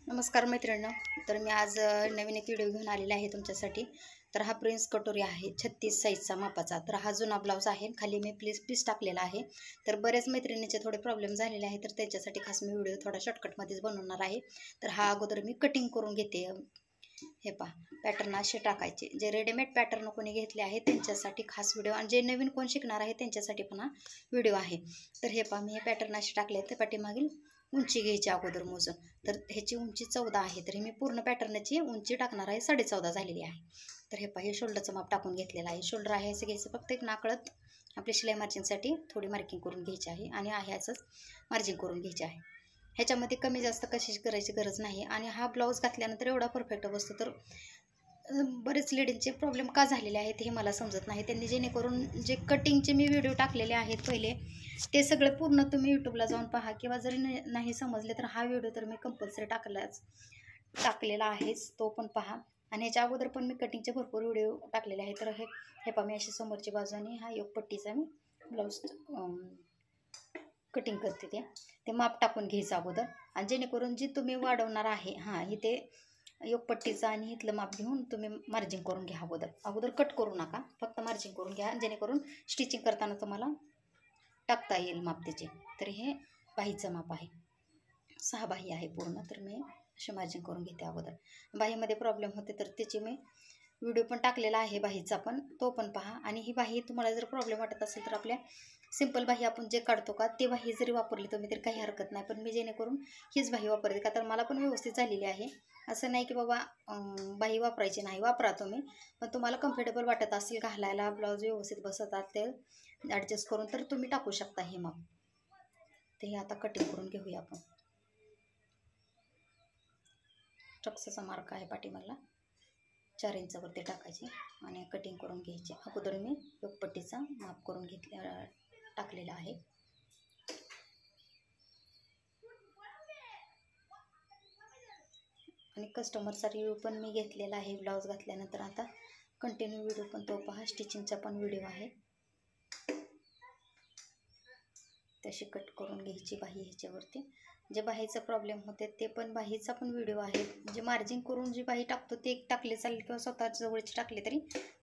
नमस्कार मैत्रिणींनो. तर मी आज नवीन एक व्हिडिओ घेऊन आलेला आहे तुमच्यासाठी. तर हा प्रिन्स कटोरी आहे 36 साईजचा मापाचा. तर हा जुना ब्लाऊज आहे, खाली मी पीस टाकलेला आहे. तर बरेच मैत्रिणींचे थोडे प्रॉब्लेम झालेले आहे, तर त्याच्यासाठी खास मी व्हिडिओ थोडा शॉर्टकटमध्येच बनवणार आहे. तर हा अगोदर मी कटिंग करून घेते. हे पहा, पॅटर्न असे टाकायचे. जे रेडीमेड पॅटर्न कोणी घेतले आहे त्यांच्यासाठी खास व्हिडिओ, आणि जे नवीन कोण शिकणार आहे त्यांच्यासाठी पण हा व्हिडिओ आहे. तर हे पहा, मी हे पॅटर्न असे टाकले. तर पाठीमागील उंची घ्यायची अगोदर मोजून. तर ह्याची उंची 14 आहे, तर मी पूर्ण पॅटर्नची उंची टाकणार आहे, 14.5 झालेली आहे. तर हे पहा, हे शोल्डरचं माप टाकून घेतलेलं आहे. शोल्डर आहे असं घ्यायचं, फक्त एक नाकळत आपली शिलाई मार्जिनसाठी थोडी मार्किंग करून घ्यायची आहे, आणि आहे असंच मार्जिन करून घ्यायची आहे. ह्याच्यामध्ये कमी जास्त कशी करायची गरज नाही. आणि हा ब्लाऊज घातल्यानंतर एवढा परफेक्ट बसतो. तर बरेच लेडीजचे प्रॉब्लेम का झालेले आहेत हे मला समजत नाही. त्यांनी जेणेकरून जे कटिंगचे मी व्हिडिओ टाकलेले आहेत पहिले, ते सगळे पूर्ण तुम्ही यूट्यूबला जाऊन पहा, किंवा जरी नाही समजले तर हा व्हिडिओ तर मी कंपल्सरी टाकलेला आहेच, तो पण पहा. आणि ह्याच्या अगोदर पण मी कटिंगचे भरपूर व्हिडिओ टाकलेले आहेत. तर हे पहा, मी अशी समोरची बाजूने हा योगपट्टीचा मी ब्लाऊज कटिंग करते. ते माप टाकून घ्यायचं अगोदर, आणि जेणेकरून जी तुम्ही वाढवणार आहे इथे योगपट्टीचा आणि इथलं माप घेऊन तुम्ही मार्जिन करून घ्या. अगोदर कट करू नका, फक्त मार्जिन करून घ्या, जेणेकरून स्टिचिंग करताना तुम्हाला टाकता येईल माप त्याचे. तर हे बाहीचं माप आहे, 6 बाही आहे पूर्ण. तर मी असे मार्जिन करून घेते अगोदर. बाहीमध्ये प्रॉब्लेम होते तर त्याची मी व्हिडिओ पण टाकलेला आहे बाहीचा पण, तो पण पहा. आणि ही बाही तुम्हाला जर प्रॉब्लेम वाटत असेल तर आपल्या सिंपल बाही आपण जे काढतो का, ते बाही जरी वापरली तुम्ही तर काही हरकत नाही. पण मी जेणेकरून हीच बाही वापरते का, तर मला पण व्यवस्थित झालेली आहे. असं नाही की बाबा बाही वापरायची नाही, वापरा तुम्ही. पण तुम्हाला कम्फर्टेबल वाटत असेल घालायला, ब्लाऊज व्यवस्थित बसतात ते ॲडजस्ट करून, तर तुम्ही टाकू शकता हे माप. ते हे आता कटिंग करून घेऊया आपण. टक्सचा मार्क आहे पाठीमागला, 4 इंचावरती टाकायची आणि कटिंग करून घ्यायची. अगोदर मी योगपट्टीचा माप करून टाकलेला आहे. आणि कस्टमरचा रिव्ह्यू पण मी घेतलेला आहे ब्लाऊज घातल्यानंतर. आता कंटिन्यू व्हिडिओ पण तो पहा, स्टिचिंगचा पण व्हिडिओ आहे. तशी कट करून घ्यायची बाही ह्याच्यावरती. जे बाहीचा प्रॉब्लेम होते ते पण बाहीचा पण व्हिडिओ आहे. म्हणजे मार्जिन करून जी बाही टाकतो ते एक टाकले चालेल, किंवा स्वतःच्या जवळची टाकली तरी